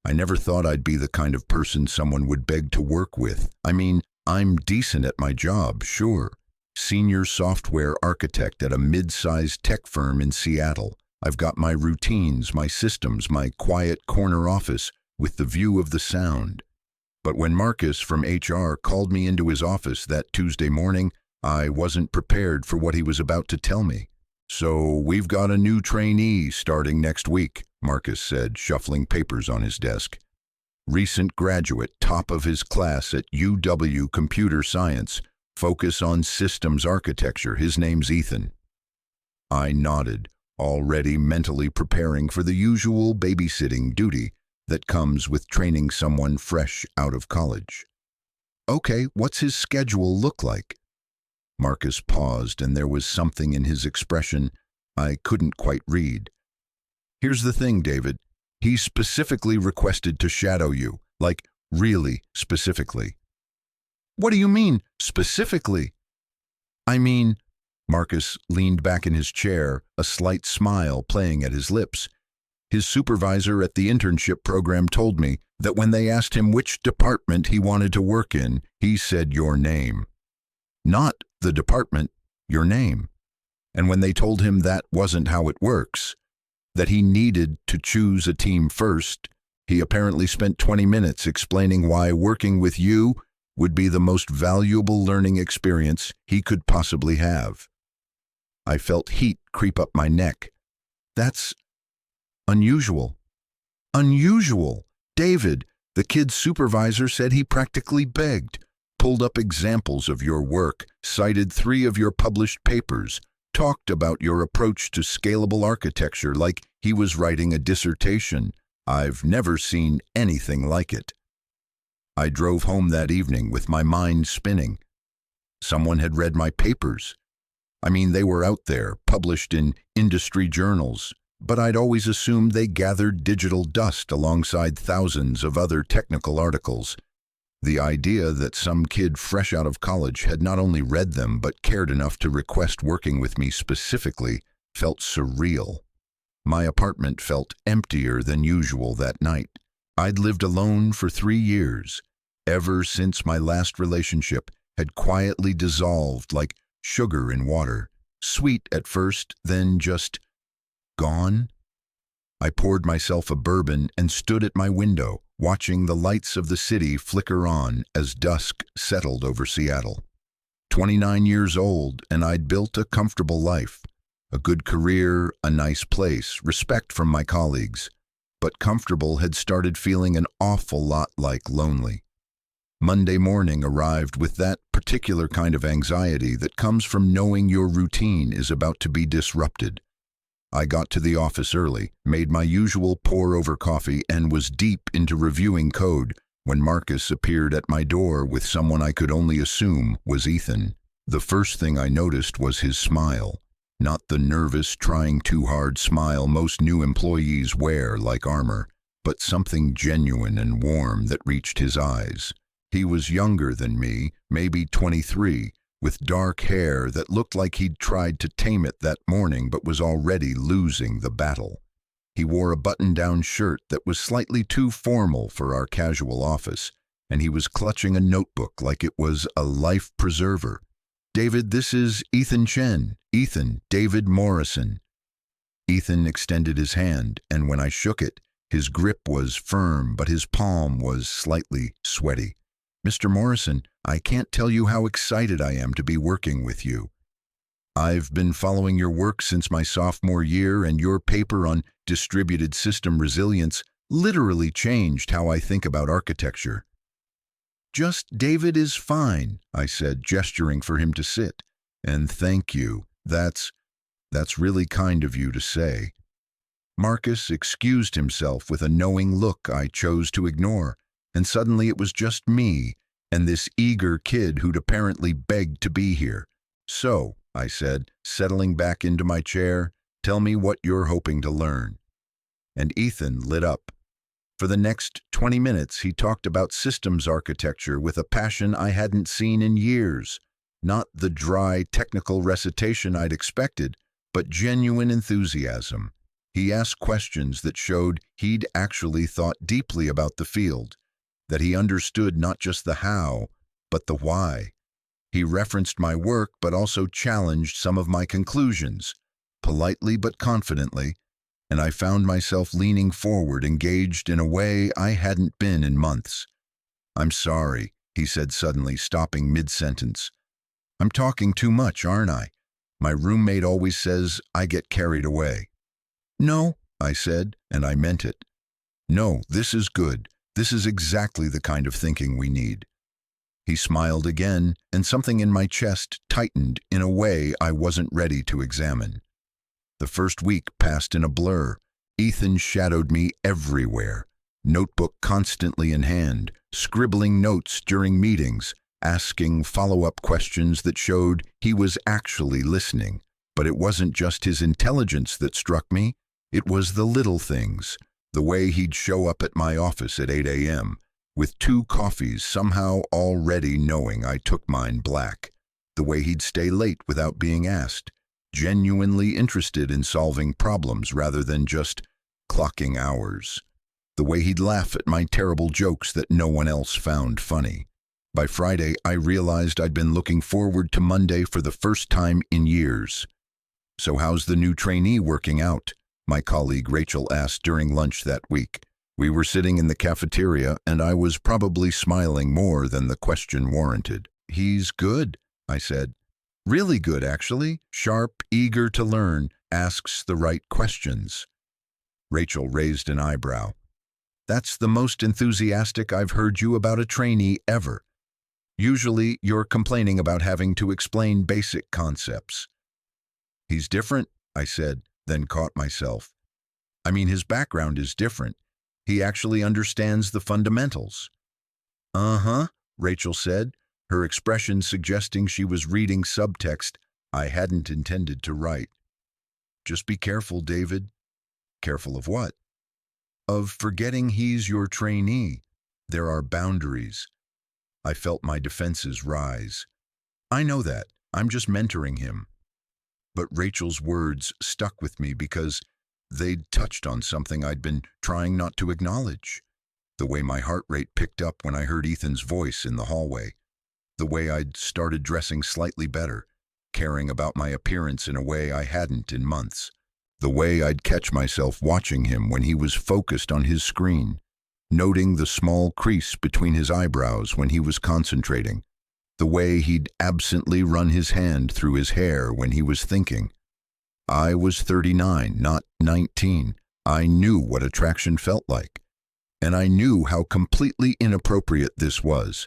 I never thought I'd be the kind of person someone would beg to work with. I mean, I'm decent at my job, sure. Senior software architect at a mid-sized tech firm in Seattle. I've got my routines, my systems, my quiet corner office with the view of the sound. But when Marcus from HR called me into his office that Tuesday morning, I wasn't prepared for what he was about to tell me. "So we've got a new trainee starting next week," Marcus said, shuffling papers on his desk. "Recent graduate, top of his class at UW Computer Science, focus on systems architecture. His name's Ethan." I nodded, already mentally preparing for the usual babysitting duty that comes with training someone fresh out of college. "Okay, what's his schedule look like?" Marcus paused, and there was something in his expression I couldn't quite read. "Here's the thing, David. He specifically requested to shadow you, like really specifically." "What do you mean, specifically?" "I mean," Marcus leaned back in his chair, a slight smile playing at his lips. "His supervisor at the internship program told me that when they asked him which department he wanted to work in, he said your name. Not the department, your name. And when they told him that wasn't how it works, that he needed to choose a team first, he apparently spent 20 minutes explaining why working with you would be the most valuable learning experience he could possibly have." I felt heat creep up my neck. "That's unusual." "Unusual? David, the kid's supervisor said he practically begged, pulled up examples of your work, cited 3 of your published papers, talked about your approach to scalable architecture like he was writing a dissertation. I've never seen anything like it." I drove home that evening with my mind spinning. Someone had read my papers. I mean, they were out there, published in industry journals, but I'd always assumed they gathered digital dust alongside thousands of other technical articles. The idea that some kid fresh out of college had not only read them but cared enough to request working with me specifically felt surreal. My apartment felt emptier than usual that night. I'd lived alone for 3 years. Ever since my last relationship had quietly dissolved like sugar in water, sweet at first, then just gone. I poured myself a bourbon and stood at my window, watching the lights of the city flicker on as dusk settled over Seattle. 29 years old, and I'd built a comfortable life. A good career, a nice place, respect from my colleagues. But comfortable had started feeling an awful lot like lonely. Monday morning arrived with that particular kind of anxiety that comes from knowing your routine is about to be disrupted. I got to the office early, made my usual pour-over coffee, and was deep into reviewing code when Marcus appeared at my door with someone I could only assume was Ethan. The first thing I noticed was his smile. Not the nervous, trying too hard smile most new employees wear like armor, but something genuine and warm that reached his eyes. He was younger than me, maybe 23, with dark hair that looked like he'd tried to tame it that morning but was already losing the battle. He wore a button-down shirt that was slightly too formal for our casual office, and he was clutching a notebook like it was a life preserver. "David, this is Ethan Chen. Ethan, David Morrison." Ethan extended his hand, and when I shook it, his grip was firm, but his palm was slightly sweaty. "Mr. Morrison, I can't tell you how excited I am to be working with you. I've been following your work since my sophomore year, and your paper on distributed system resilience literally changed how I think about architecture." "Just David is fine," I said, gesturing for him to sit. "And thank you. That's really kind of you to say." Marcus excused himself with a knowing look I chose to ignore, and suddenly it was just me and this eager kid who'd apparently begged to be here. "So," I said, settling back into my chair, "tell me what you're hoping to learn." And Ethan lit up. For the next 20 minutes, he talked about systems architecture with a passion I hadn't seen in years. Not the dry, technical recitation I'd expected, but genuine enthusiasm. He asked questions that showed he'd actually thought deeply about the field, that he understood not just the how, but the why. He referenced my work but also challenged some of my conclusions, politely but confidently, and I found myself leaning forward, engaged in a way I hadn't been in months. "I'm sorry," he said suddenly, stopping mid-sentence. "I'm talking too much, aren't I? My roommate always says I get carried away." "No," I said, and I meant it. "No, this is good. This is exactly the kind of thinking we need." He smiled again, and something in my chest tightened in a way I wasn't ready to examine. The first week passed in a blur. Ethan shadowed me everywhere, notebook constantly in hand, scribbling notes during meetings, asking follow-up questions that showed he was actually listening. But it wasn't just his intelligence that struck me, it was the little things. The way he'd show up at my office at 8 a.m., with 2 coffees, somehow already knowing I took mine black. The way he'd stay late without being asked, genuinely interested in solving problems rather than just clocking hours. The way he'd laugh at my terrible jokes that no one else found funny. By Friday, I realized I'd been looking forward to Monday for the first time in years. "So how's the new trainee working out?" my colleague Rachel asked during lunch that week. We were sitting in the cafeteria, and I was probably smiling more than the question warranted. "He's good," I said. "Really good, actually. Sharp, eager to learn, asks the right questions." Rachel raised an eyebrow. "That's the most enthusiastic I've heard you about a trainee ever. Usually, you're complaining about having to explain basic concepts." "He's different," I said, then caught myself. "I mean, his background is different. He actually understands the fundamentals." "Uh-huh," Rachel said, her expression suggesting she was reading subtext I hadn't intended to write. "Just be careful, David." "Careful of what?" "Of forgetting he's your trainee. There are boundaries." I felt my defenses rise. "I know that. I'm just mentoring him." But Rachel's words stuck with me because they'd touched on something I'd been trying not to acknowledge. The way my heart rate picked up when I heard Ethan's voice in the hallway. The way I'd started dressing slightly better, caring about my appearance in a way I hadn't in months. The way I'd catch myself watching him when he was focused on his screen, noting the small crease between his eyebrows when he was concentrating. The way he'd absently run his hand through his hair when he was thinking. I was 39, not 19. I knew what attraction felt like. And I knew how completely inappropriate this was.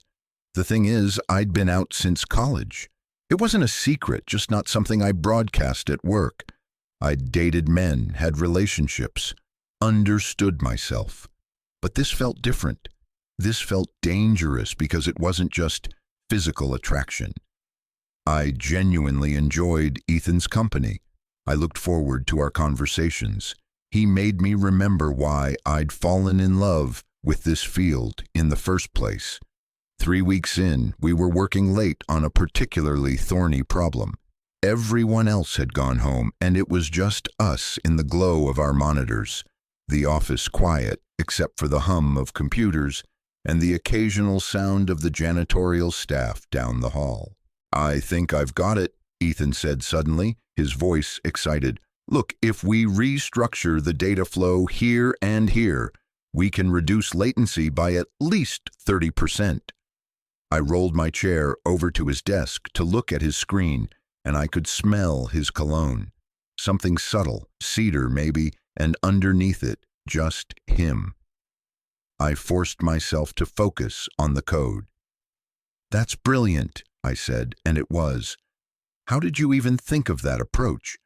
The thing is, I'd been out since college. It wasn't a secret, just not something I broadcast at work. I'd dated men, had relationships, understood myself. But this felt different. This felt dangerous because it wasn't just physical attraction. I genuinely enjoyed Ethan's company. I looked forward to our conversations. He made me remember why I'd fallen in love with this field in the first place. 3 weeks in, we were working late on a particularly thorny problem. Everyone else had gone home, and it was just us in the glow of our monitors. The office quiet, except for the hum of computers and the occasional sound of the janitorial staff down the hall. "I think I've got it," Ethan said suddenly, his voice excited. "Look, if we restructure the data flow here and here, we can reduce latency by at least 30%. I rolled my chair over to his desk to look at his screen, and I could smell his cologne. Something subtle, cedar maybe, and underneath it, just him. I forced myself to focus on the code. "That's brilliant," I said, and it was. "How did you even think of that approach?"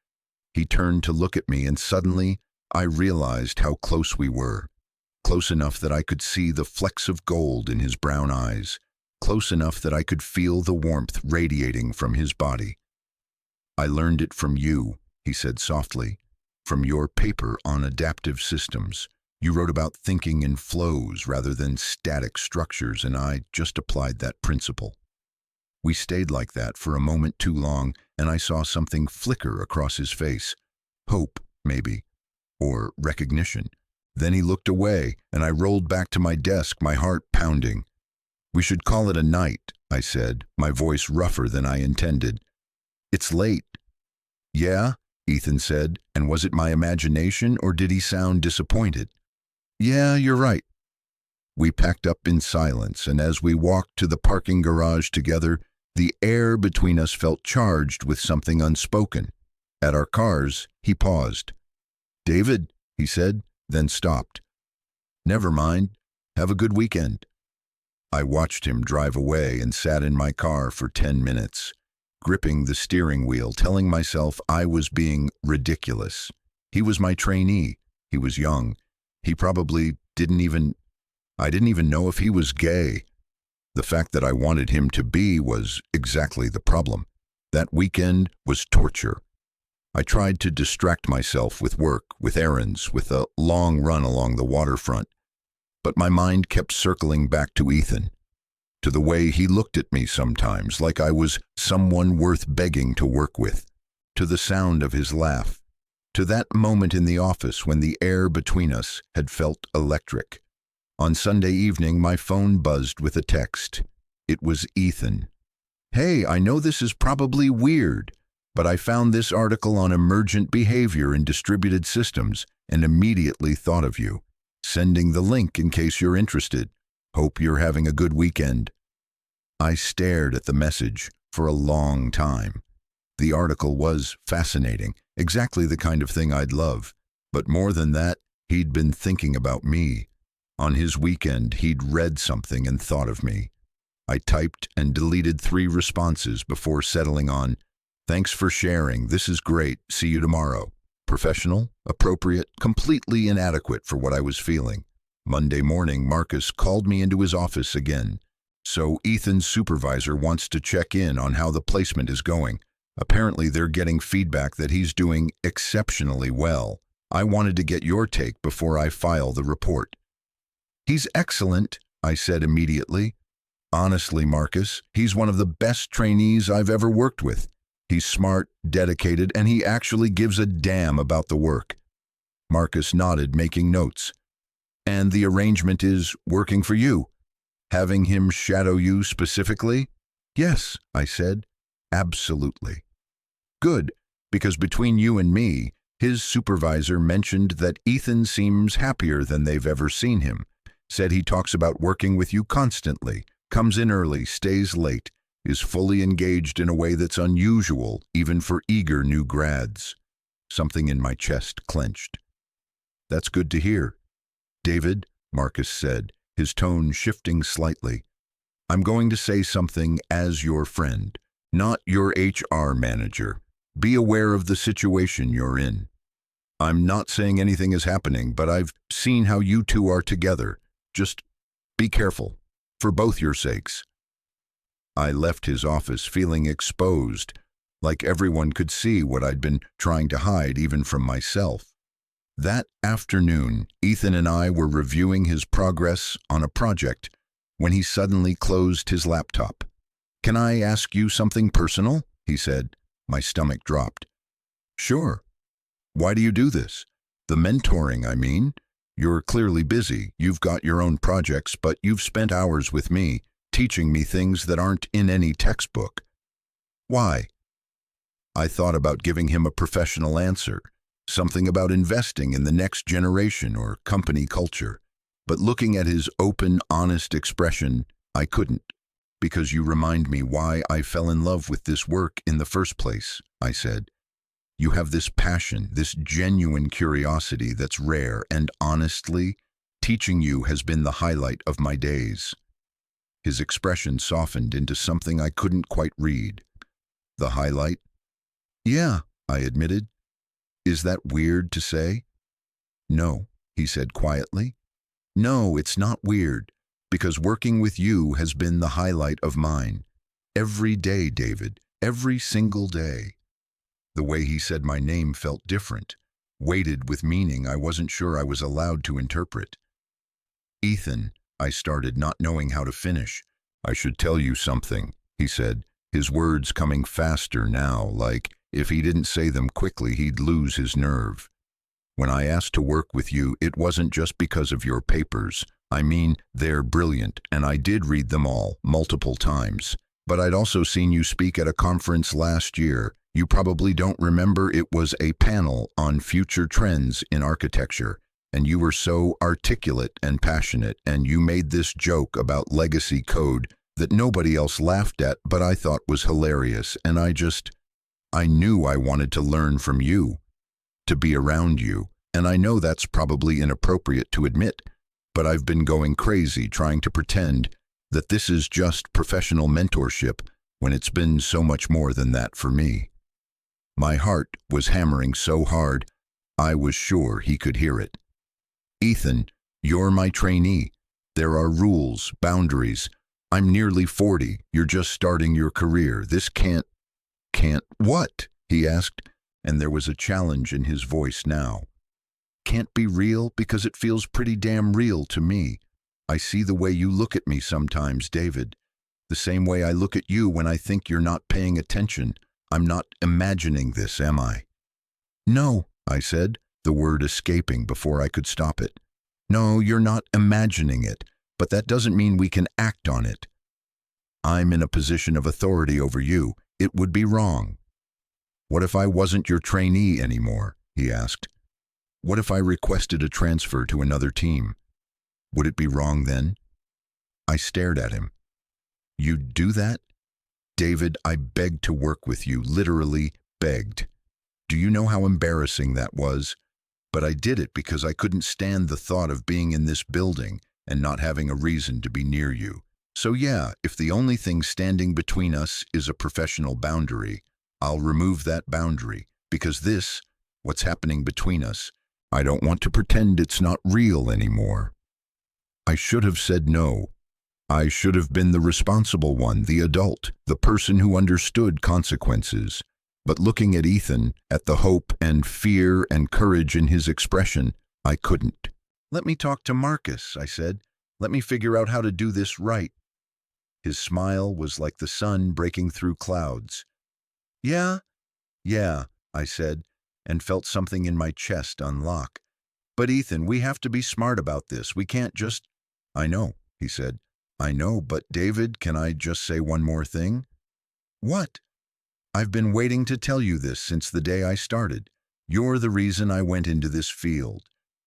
He turned to look at me, and suddenly I realized how close we were. Close enough that I could see the flecks of gold in his brown eyes. Close enough that I could feel the warmth radiating from his body. "I learned it from you," he said softly, "from your paper on adaptive systems. You wrote about thinking in flows rather than static structures, and I just applied that principle." We stayed like that for a moment too long, and I saw something flicker across his face. Hope, maybe. or recognition. Then he looked away, and I rolled back to my desk, my heart pounding. "We should call it a night," I said, my voice rougher than I intended. "It's late." "Yeah," Ethan said, and was it my imagination or did he sound disappointed? "Yeah, you're right." We packed up in silence, and as we walked to the parking garage together, the air between us felt charged with something unspoken. At our cars, he paused. "David," he said, then stopped. "Never mind. Have a good weekend." I watched him drive away and sat in my car for 10 minutes, gripping the steering wheel, telling myself I was being ridiculous. He was my trainee. He was young. He probably I didn't even know if he was gay. The fact that I wanted him to be was exactly the problem. That weekend was torture. I tried to distract myself with work, with errands, with a long run along the waterfront. But my mind kept circling back to Ethan, to the way he looked at me sometimes like I was someone worth begging to work with, to the sound of his laugh, to that moment in the office when the air between us had felt electric. On Sunday evening, my phone buzzed with a text. It was Ethan. "Hey, I know this is probably weird, but I found this article on emergent behavior in distributed systems and immediately thought of you. Sending the link in case you're interested. Hope you're having a good weekend." I stared at the message for a long time. The article was fascinating, exactly the kind of thing I'd love. But more than that, he'd been thinking about me. On his weekend, he'd read something and thought of me. I typed and deleted 3 responses before settling on, "Thanks for sharing. This is great. See you tomorrow." Professional, appropriate, completely inadequate for what I was feeling. Monday morning, Marcus called me into his office again. "So Ethan's supervisor wants to check in on how the placement is going. Apparently they're getting feedback that he's doing exceptionally well. I wanted to get your take before I file the report." "He's excellent," I said immediately. "Honestly, Marcus, he's one of the best trainees I've ever worked with. He's smart, dedicated, and he actually gives a damn about the work." Marcus nodded, making notes. "And the arrangement is working for you? Having him shadow you specifically?" "Yes," I said. "Absolutely." "Good, because between you and me, his supervisor mentioned that Ethan seems happier than they've ever seen him. Said he talks about working with you constantly, comes in early, stays late, is fully engaged in a way that's unusual even for eager new grads." Something in my chest clenched. "That's good to hear." "David," Marcus said, his tone shifting slightly, "I'm going to say something as your friend, not your HR manager. Be aware of the situation you're in. I'm not saying anything is happening, but I've seen how you two are together. Just be careful, for both your sakes." I left his office feeling exposed, like everyone could see what I'd been trying to hide even from myself. That afternoon, Ethan and I were reviewing his progress on a project when he suddenly closed his laptop. "Can I ask you something personal?" he said. My stomach dropped. "Sure. Why do you do this? The mentoring, I mean. You're clearly busy. You've got your own projects, but you've spent hours with me, teaching me things that aren't in any textbook." "Why?" I thought about giving him a professional answer, something about investing in the next generation or company culture. But looking at his open, honest expression, I couldn't. "Because you remind me why I fell in love with this work in the first place," I said. "You have this passion, this genuine curiosity that's rare, and honestly, teaching you has been the highlight of my days." His expression softened into something I couldn't quite read. "The highlight?" "Yeah," I admitted. "Is that weird to say?" "No," he said quietly. "No, it's not weird, because working with you has been the highlight of mine. Every day, David, every single day." The way he said my name felt different, weighted with meaning I wasn't sure I was allowed to interpret. "Ethan," I started, not knowing how to finish. "I should tell you something," he said, his words coming faster now, like if he didn't say them quickly he'd lose his nerve. When I asked to work with you, it wasn't just because of your papers. I mean, they're brilliant, and I did read them all, multiple times. But I'd also seen you speak at a conference last year. You probably don't remember, it was a panel on future trends in architecture. And you were so articulate and passionate, and you made this joke about legacy code that nobody else laughed at, but I thought was hilarious, and I knew I wanted to learn from you, to be around you, and I know that's probably inappropriate to admit, but I've been going crazy trying to pretend that this is just professional mentorship when it's been so much more than that for me. My heart was hammering so hard, I was sure he could hear it. Ethan, you're my trainee. There are rules, boundaries. I'm nearly 40. You're just starting your career. This can't, what? He asked, and there was a challenge in his voice now. Can't be real because it feels pretty damn real to me. I see the way you look at me sometimes, David. The same way I look at you when I think you're not paying attention. I'm not imagining this, am I? No, I said, the word escaping before I could stop it. No, you're not imagining it, but that doesn't mean we can act on it. I'm in a position of authority over you. It would be wrong. What if I wasn't your trainee anymore? He asked. What if I requested a transfer to another team? Would it be wrong then? I stared at him. You'd do that? David, I begged to work with you, literally begged. Do you know how embarrassing that was? But I did it because I couldn't stand the thought of being in this building and not having a reason to be near you. So yeah, if the only thing standing between us is a professional boundary, I'll remove that boundary, because this, what's happening between us, I don't want to pretend it's not real anymore. I should have said no. I should have been the responsible one, the adult, the person who understood consequences. But looking at Ethan, at the hope and fear and courage in his expression, I couldn't. Let me talk to Marcus, I said. Let me figure out how to do this right. His smile was like the sun breaking through clouds. Yeah, I said, and felt something in my chest unlock. But Ethan, we have to be smart about this. We can't just... I know, he said. I know, but David, can I just say one more thing? What? I've been waiting to tell you this since the day I started. You're the reason I went into this field.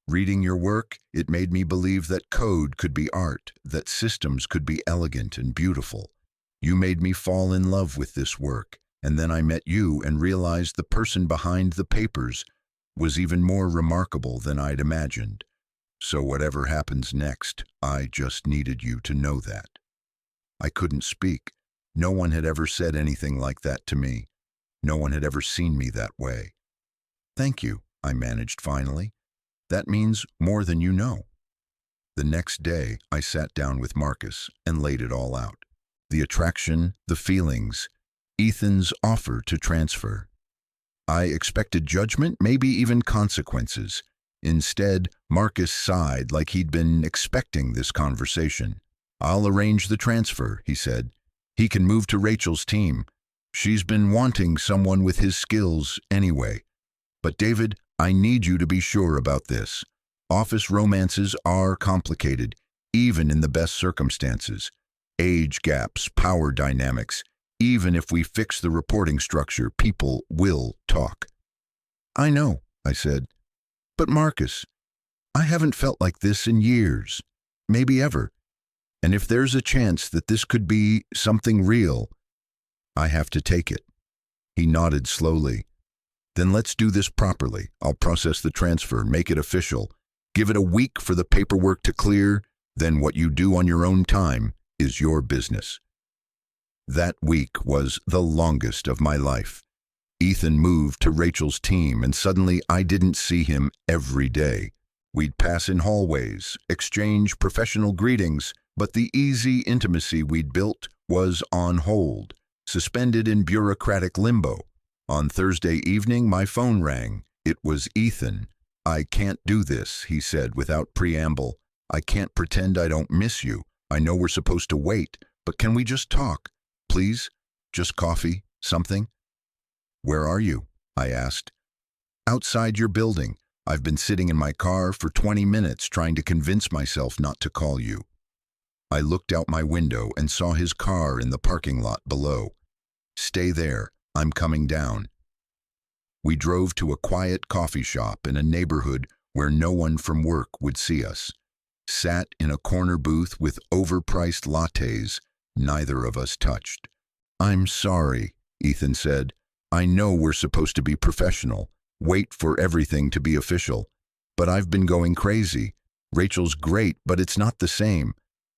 Reading your work, it made me believe that code could be art, that systems could be elegant and beautiful. You made me fall in love with this work, and then I met you and realized the person behind the papers was even more remarkable than I'd imagined. So whatever happens next, I just needed you to know that. I couldn't speak. No one had ever said anything like that to me. No one had ever seen me that way. Thank you, I managed finally. That means more than you know. The next day, I sat down with Marcus and laid it all out. The attraction, the feelings, Ethan's offer to transfer. I expected judgment, maybe even consequences. Instead, Marcus sighed like he'd been expecting this conversation. I'll arrange the transfer, he said. He can move to Rachel's team. She's been wanting someone with his skills anyway. But David, I need you to be sure about this. Office romances are complicated, even in the best circumstances. Age gaps, power dynamics. Even if we fix the reporting structure, people will talk. I know, I said. But Marcus, I haven't felt like this in years, maybe ever. And if there's a chance that this could be something real, I have to take it. He nodded slowly. Then let's do this properly. I'll process the transfer, make it official. Give it a week for the paperwork to clear. Then what you do on your own time is your business. That week was the longest of my life. Ethan moved to Rachel's team, and suddenly I didn't see him every day. We'd pass in hallways, exchange professional greetings, but the easy intimacy we'd built was on hold, suspended in bureaucratic limbo. On Thursday evening, my phone rang. It was Ethan. I can't do this, he said without preamble. I can't pretend I don't miss you. I know we're supposed to wait, but can we just talk? Please? Just coffee? Something? Where are you? I asked. Outside your building. I've been sitting in my car for 20 minutes trying to convince myself not to call you. I looked out my window and saw his car in the parking lot below. Stay there, I'm coming down. We drove to a quiet coffee shop in a neighborhood where no one from work would see us. Sat in a corner booth with overpriced lattes neither of us touched. I'm sorry, Ethan said. I know we're supposed to be professional, wait for everything to be official. But I've been going crazy. Rachel's great, but it's not the same.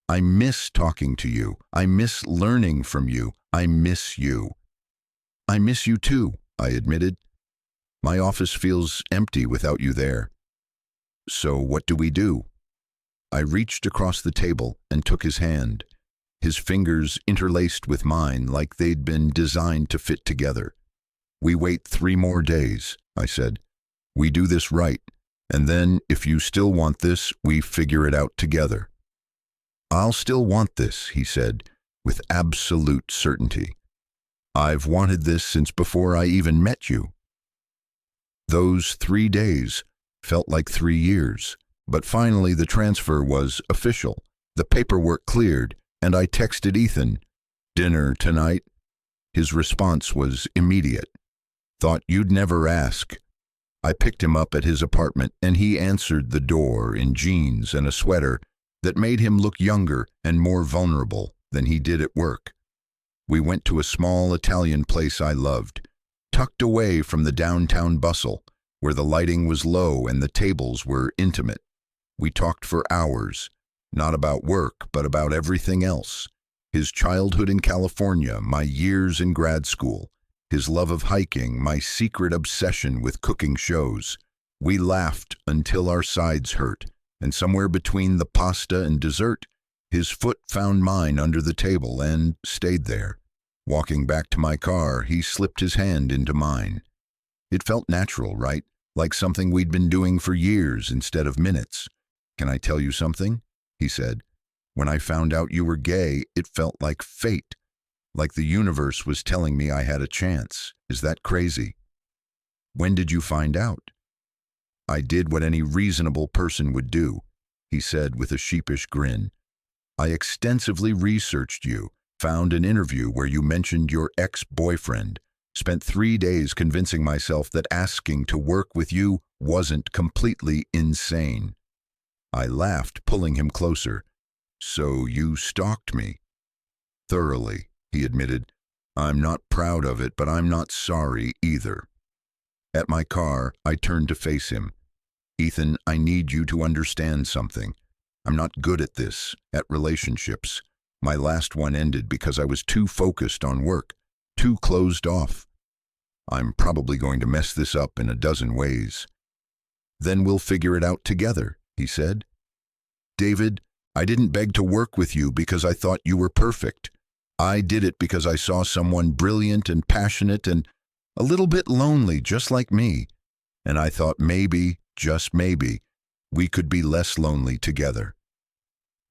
I miss talking to you. I miss learning from you. I miss you. I miss you too, I admitted. My office feels empty without you there. So what do we do? I reached across the table and took his hand. His fingers interlaced with mine like they'd been designed to fit together. We wait 3 more days, I said. We do this right, and then if you still want this, we figure it out together. I'll still want this, he said, with absolute certainty. I've wanted this since before I even met you. Those 3 days felt like 3 years, but finally the transfer was official. The paperwork cleared, and I texted Ethan, "Dinner tonight?" His response was immediate. "Thought you'd never ask." I picked him up at his apartment, and he answered the door in jeans and a sweater that made him look younger and more vulnerable than he did at work. We went to a small Italian place I loved, tucked away from the downtown bustle, where the lighting was low and the tables were intimate. We talked for hours, not about work, but about everything else. His childhood in California, my years in grad school, his love of hiking, my secret obsession with cooking shows. We laughed until our sides hurt, and somewhere between the pasta and dessert, his foot found mine under the table and stayed there. Walking back to my car, he slipped his hand into mine. It felt natural, right? Like something we'd been doing for years instead of minutes. "Can I tell you something?" he said. "When I found out you were gay, it felt like fate. Like the universe was telling me I had a chance. Is that crazy?" "When did you find out?" "I did what any reasonable person would do," he said with a sheepish grin. "I extensively researched you, found an interview where you mentioned your ex-boyfriend, spent 3 days convincing myself that asking to work with you wasn't completely insane." I laughed, pulling him closer. "So you stalked me?" "Thoroughly," he admitted. "I'm not proud of it, but I'm not sorry either." At my car, I turned to face him. "Ethan, I need you to understand something. I'm not good at this, at relationships. My last one ended because I was too focused on work, too closed off. I'm probably going to mess this up in a dozen ways." "Then we'll figure it out together," he said. "David, I didn't beg to work with you because I thought you were perfect. I did it because I saw someone brilliant and passionate and a little bit lonely, just like me. And I thought maybe, just maybe, we could be less lonely together."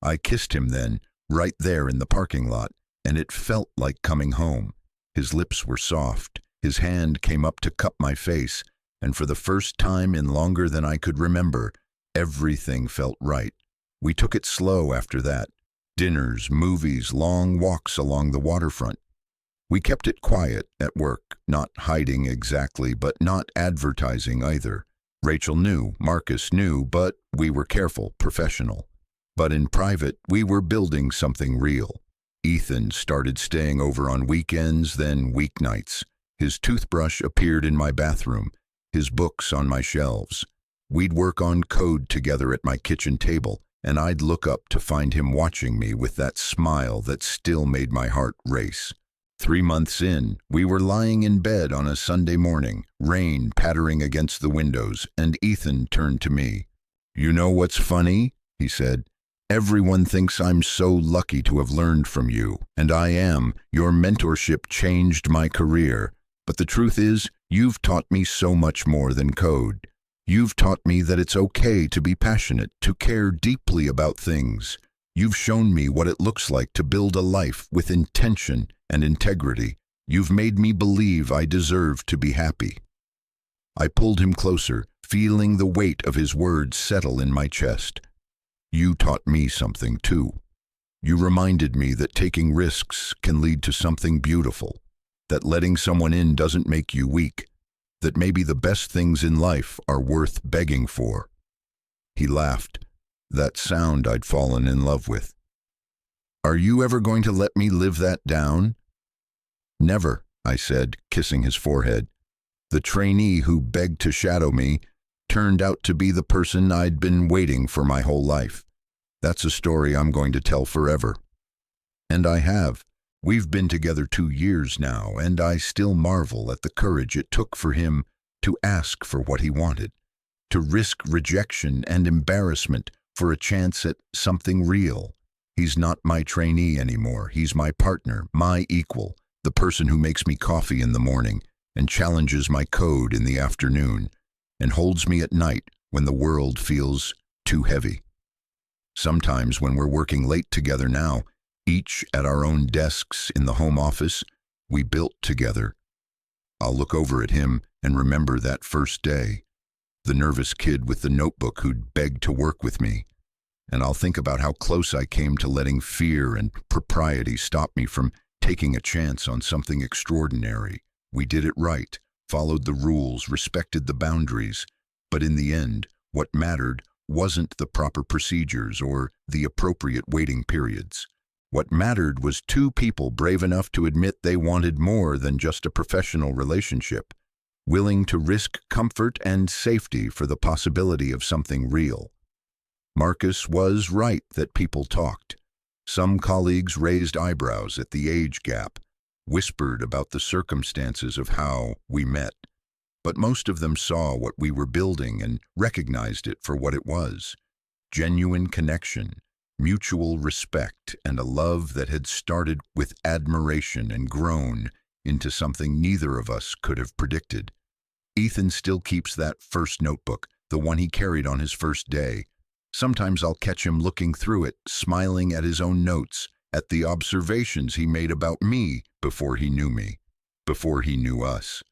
I kissed him then, right there in the parking lot, and it felt like coming home. His lips were soft, his hand came up to cup my face, and for the first time in longer than I could remember, everything felt right. We took it slow after that. Dinners, movies, long walks along the waterfront. We kept it quiet at work, not hiding exactly, but not advertising either. Rachel knew, Marcus knew, but we were careful, professional. But in private, we were building something real. Ethan started staying over on weekends, then weeknights. His toothbrush appeared in my bathroom, his books on my shelves. We'd work on code together at my kitchen table, and I'd look up to find him watching me with that smile that still made my heart race. 3 months in, we were lying in bed on a Sunday morning, rain pattering against the windows, and Ethan turned to me. "You know what's funny?" he said. "Everyone thinks I'm so lucky to have learned from you, and I am. Your mentorship changed my career. But the truth is, you've taught me so much more than code. You've taught me that it's okay to be passionate, to care deeply about things. You've shown me what it looks like to build a life with intention and integrity. You've made me believe I deserve to be happy." I pulled him closer, feeling the weight of his words settle in my chest. You taught me something too. You reminded me that taking risks can lead to something beautiful, that letting someone in doesn't make you weak, that maybe the best things in life are worth begging for. He laughed, that sound I'd fallen in love with. Are you ever going to let me live that down? Never, I said, kissing his forehead. The trainee who begged to shadow me turned out to be the person I'd been waiting for my whole life. That's a story I'm going to tell forever. And I have. We've been together 2 years now, and I still marvel at the courage it took for him to ask for what he wanted, to risk rejection and embarrassment for a chance at something real. He's not my trainee anymore. He's my partner, my equal, the person who makes me coffee in the morning and challenges my code in the afternoon and holds me at night when the world feels too heavy. Sometimes when we're working late together now, each at our own desks in the home office we built together, I'll look over at him and remember that first day, the nervous kid with the notebook who'd begged to work with me, and I'll think about how close I came to letting fear and propriety stop me from taking a chance on something extraordinary. We did it right, followed the rules, respected the boundaries, but in the end, what mattered wasn't the proper procedures or the appropriate waiting periods. What mattered was 2 people brave enough to admit they wanted more than just a professional relationship, willing to risk comfort and safety for the possibility of something real. Marcus was right that people talked. Some colleagues raised eyebrows at the age gap, whispered about the circumstances of how we met, but most of them saw what we were building and recognized it for what it was: genuine connection, mutual respect, and a love that had started with admiration and grown into something neither of us could have predicted. Ethan still keeps that first notebook, the one he carried on his first day. Sometimes I'll catch him looking through it, smiling at his own notes, at the observations he made about me before he knew me, before he knew us.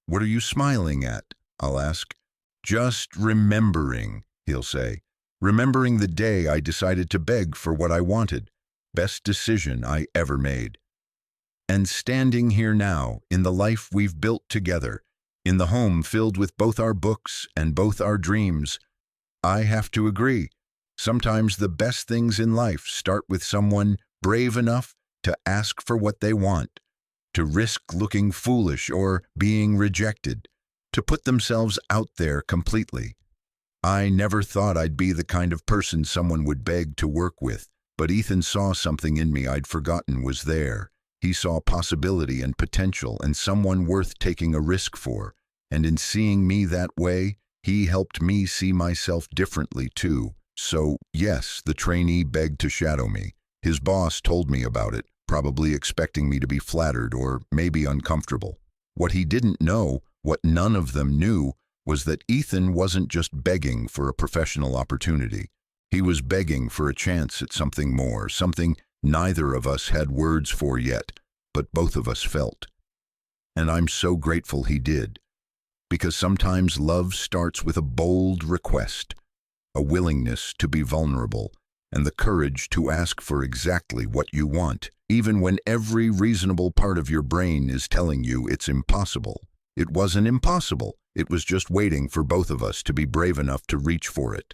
What are you smiling at? I'll ask. Just remembering, he'll say. Remembering the day I decided to beg for what I wanted. Best decision I ever made. And standing here now, in the life we've built together, in the home filled with both our books and both our dreams, I have to agree. Sometimes the best things in life start with someone brave enough to ask for what they want, to risk looking foolish or being rejected, to put themselves out there completely. I never thought I'd be the kind of person someone would beg to work with, but Ethan saw something in me I'd forgotten was there. He saw possibility and potential and someone worth taking a risk for, and in seeing me that way, he helped me see myself differently too. So, yes, the trainee begged to shadow me. His boss told me about it, probably expecting me to be flattered or maybe uncomfortable. What he didn't know, what none of them knew, was that Ethan wasn't just begging for a professional opportunity. He was begging for a chance at something more, something neither of us had words for yet, but both of us felt. And I'm so grateful he did, because sometimes love starts with a bold request, a willingness to be vulnerable, and the courage to ask for exactly what you want, even when every reasonable part of your brain is telling you it's impossible. It wasn't impossible. It was just waiting for both of us to be brave enough to reach for it.